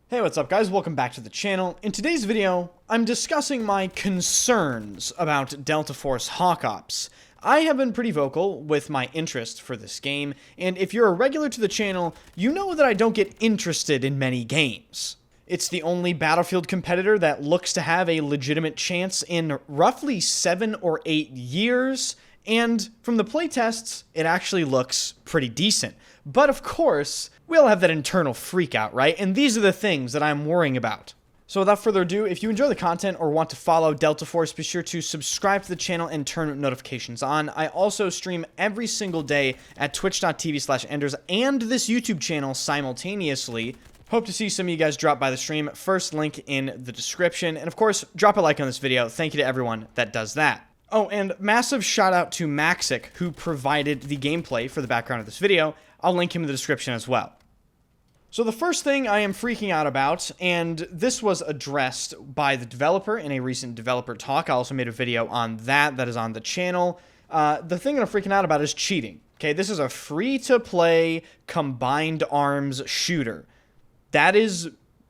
Hey, what's up guys? Welcome back to the channel. In today's video, I'm discussing my concerns about Delta Force Hawk Ops. I have been pretty vocal with my interest for this game, and if you're a regular to the channel, you know that I don't get interested in many games. It's the only Battlefield competitor that looks to have a legitimate chance in roughly 7 or 8 years, and from the playtests, it actually looks pretty decent. But of course, we all have that internal freak out, right? And these are the things that I'm worrying about. So without further ado, if you enjoy the content or want to follow Delta Force, be sure to subscribe to the channel and turn notifications on. I also stream every single day at twitch.tv/enders and this YouTube channel simultaneously. Hope to see some of you guys drop by the stream. First link in the description. And of course, drop a like on this video. Thank you to everyone that does that. Oh, and massive shout out to Maxic, who provided the gameplay for the background of this video. I'll link him in the description as well. So the first thing I am freaking out about, and this was addressed by the developer in a recent developer talk. I also made a video on that is on the channel. The thing that I'm freaking out about is cheating. Okay, this is a free-to-play combined arms shooter. That is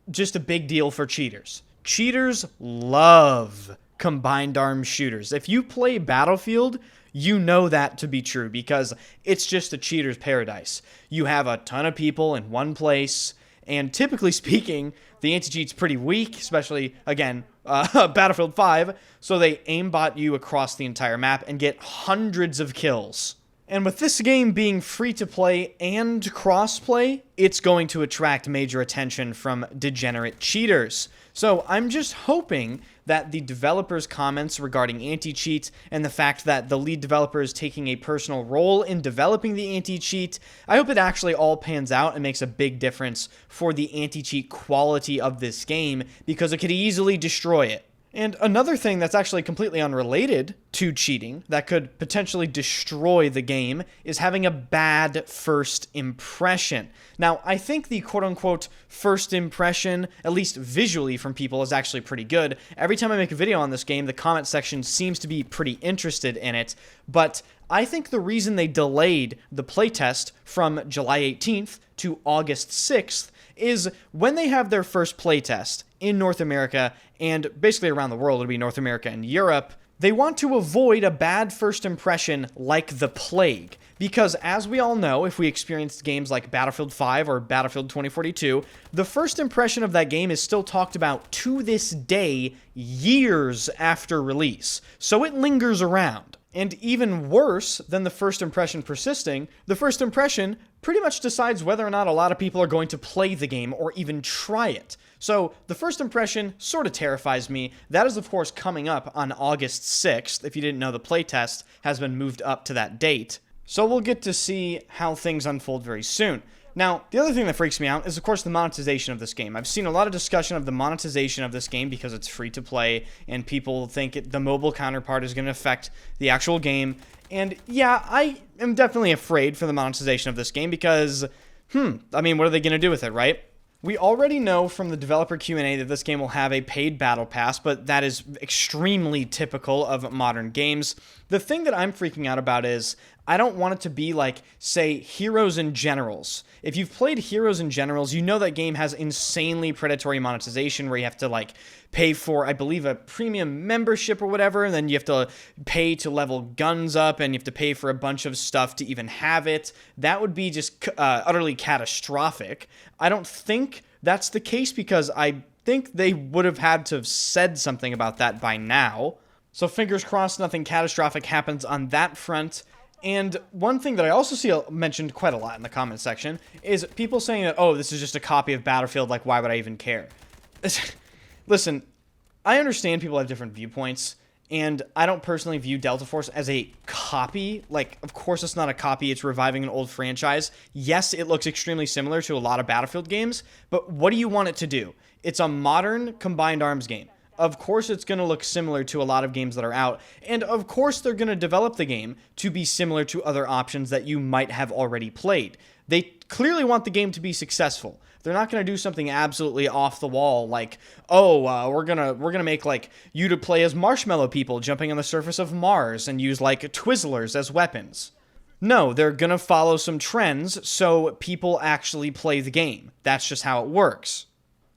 just a big deal for cheaters. Cheaters love combined arms shooters. If you play Battlefield, you know that to be true because it's just a cheater's paradise. You have a ton of people in one place, and typically speaking, the anti-cheat's pretty weak, especially, again, Battlefield 5, so they aimbot you across the entire map and get hundreds of kills. And with this game being free-to-play and cross-play, it's going to attract major attention from degenerate cheaters. So I'm just hoping that the developers' comments regarding anti-cheat and the fact that the lead developer is taking a personal role in developing the anti-cheat, I hope it actually all pans out and makes a big difference for the anti-cheat quality of this game, because it could easily destroy it. And another thing that's actually completely unrelated to cheating that could potentially destroy the game is having a bad first impression. Now, I think the quote-unquote first impression, at least visually from people, is actually pretty good. Every time I make a video on this game, the comment section seems to be pretty interested in it, but I think the reason they delayed the playtest from July 18th to August 6th is when they have their first playtest in North America, and basically around the world, it'll be North America and Europe, they want to avoid a bad first impression like the plague. Because as we all know, if we experienced games like Battlefield 5 or Battlefield 2042, the first impression of that game is still talked about to this day, years after release. So it lingers around. And even worse than the first impression persisting, the first impression pretty much decides whether or not a lot of people are going to play the game or even try it. So the first impression sort of terrifies me. That is, of course, coming up on August 6th. If you didn't know, the playtest has been moved up to that date. So we'll get to see how things unfold very soon. Now, the other thing that freaks me out is, of course, the monetization of this game. I've seen a lot of discussion of the monetization of this game because it's free to play, and people think the mobile counterpart is going to affect the actual game. And yeah, I am definitely afraid for the monetization of this game because, I mean, what are they going to do with it, right? We already know from the developer Q&A that this game will have a paid battle pass, but that is extremely typical of modern games. The thing that I'm freaking out about is I don't want it to be like, say, Heroes and Generals. If you've played Heroes and Generals, you know that game has insanely predatory monetization where you have to, like, pay for, I believe, a premium membership or whatever, and then you have to pay to level guns up, and you have to pay for a bunch of stuff to even have it. That would be just utterly catastrophic. I don't think that's the case because I think they would have had to have said something about that by now. So fingers crossed nothing catastrophic happens on that front. And one thing that I also see mentioned quite a lot in the comment section is people saying that, oh, this is just a copy of Battlefield, like, why would I even care? Listen, I understand people have different viewpoints, and I don't personally view Delta Force as a copy. Like, of course it's not a copy, it's reviving an old franchise. Yes, it looks extremely similar to a lot of Battlefield games, but what do you want it to do? It's a modern combined arms game. Of course it's going to look similar to a lot of games that are out, and of course they're going to develop the game to be similar to other options that you might have already played. They clearly want the game to be successful. They're not going to do something absolutely off the wall like, oh, we're gonna make, like, you to play as marshmallow people jumping on the surface of Mars and use, like, Twizzlers as weapons. No, they're going to follow some trends so people actually play the game. That's just how it works.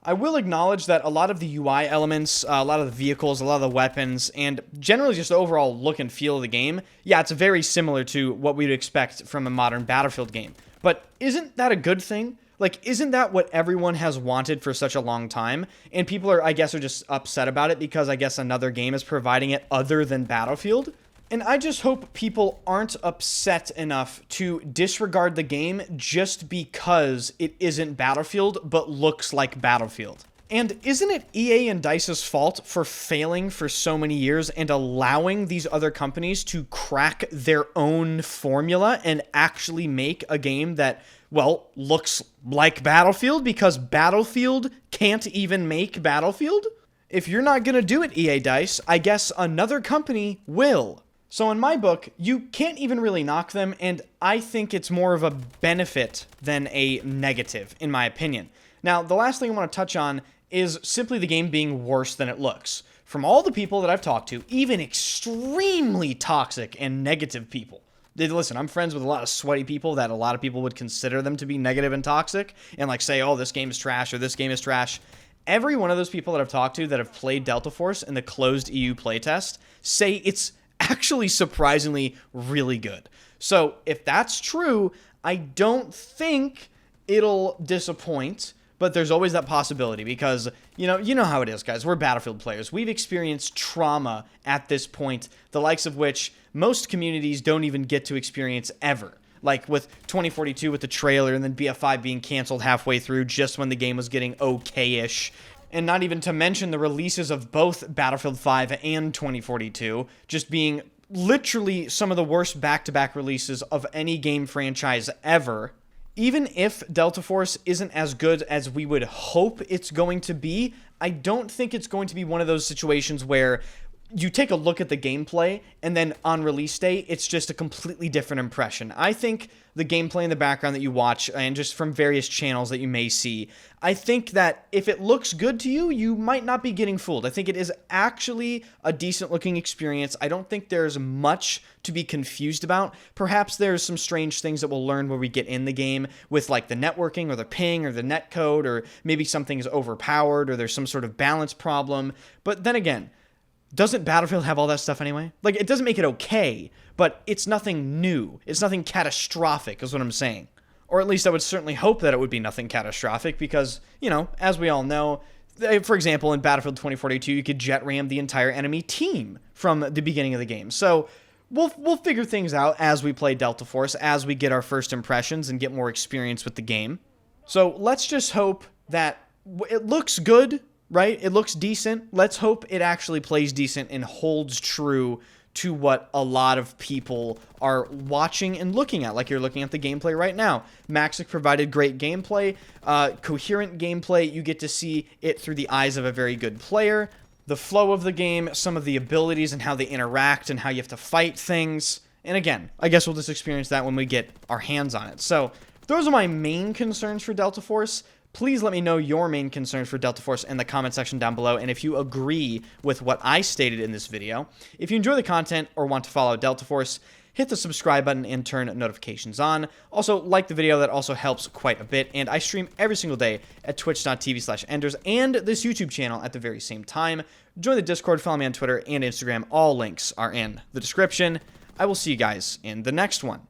I will acknowledge that a lot of the UI elements, a lot of the vehicles, a lot of the weapons, and generally just the overall look and feel of the game, yeah, it's very similar to what we'd expect from a modern Battlefield game. But isn't that a good thing? Like, isn't that what everyone has wanted for such a long time? And people are, I guess, are just upset about it because I guess another game is providing it other than Battlefield? And I just hope people aren't upset enough to disregard the game just because it isn't Battlefield, but looks like Battlefield. And isn't it EA and DICE's fault for failing for so many years and allowing these other companies to crack their own formula and actually make a game that, well, looks like Battlefield because Battlefield can't even make Battlefield? If you're not gonna do it, EA DICE, I guess another company will. So in my book, you can't even really knock them, and I think it's more of a benefit than a negative, in my opinion. Now, the last thing I want to touch on is simply the game being worse than it looks. From all the people that I've talked to, even extremely toxic and negative people. Listen, I'm friends with a lot of sweaty people that a lot of people would consider them to be negative and toxic, and like say, oh, this game is trash, or this game is trash. Every one of those people that I've talked to that have played Delta Force in the closed EU playtest say it's actually surprisingly really good. So if that's true, I don't think it'll disappoint, but there's always that possibility because, you know how it is, guys. We're Battlefield players. We've experienced trauma at this point, the likes of which most communities don't even get to experience ever. Like with 2042 with the trailer and then BF5 being canceled halfway through just when the game was getting okay-ish. And not even to mention the releases of both Battlefield 5 and 2042 just being literally some of the worst back-to-back releases of any game franchise ever. Even if Delta Force isn't as good as we would hope it's going to be, I don't think it's going to be one of those situations where you take a look at the gameplay and then on release day, it's just a completely different impression. I think the gameplay in the background that you watch and just from various channels that you may see, I think that if it looks good to you, you might not be getting fooled. I think it is actually a decent looking experience. I don't think there's much to be confused about. Perhaps there's some strange things that we'll learn when we get in the game with like the networking or the ping or the netcode, or maybe something is overpowered or there's some sort of balance problem. But then again, doesn't Battlefield have all that stuff anyway? Like, it doesn't make it okay, but it's nothing new. It's nothing catastrophic, is what I'm saying. Or at least I would certainly hope that it would be nothing catastrophic because, as we all know, for example, in Battlefield 2042, you could jet ram the entire enemy team from the beginning of the game. So we'll figure things out as we play Delta Force, as we get our first impressions and get more experience with the game. So let's just hope that it looks good, right? It looks decent. Let's hope it actually plays decent and holds true to what a lot of people are watching and looking at, like you're looking at the gameplay right now. Maxic provided great gameplay, coherent gameplay. You get to see it through the eyes of a very good player. The flow of the game, some of the abilities and how they interact and how you have to fight things. And again, I guess we'll just experience that when we get our hands on it. So those are my main concerns for Delta Force. Please let me know your main concerns for Delta Force in the comment section down below, and if you agree with what I stated in this video. If you enjoy the content or want to follow Delta Force, hit the subscribe button and turn notifications on. Also, like the video, that also helps quite a bit, and I stream every single day at twitch.tv/enders and this YouTube channel at the very same time. Join the Discord, follow me on Twitter and Instagram. All links are in the description. I will see you guys in the next one.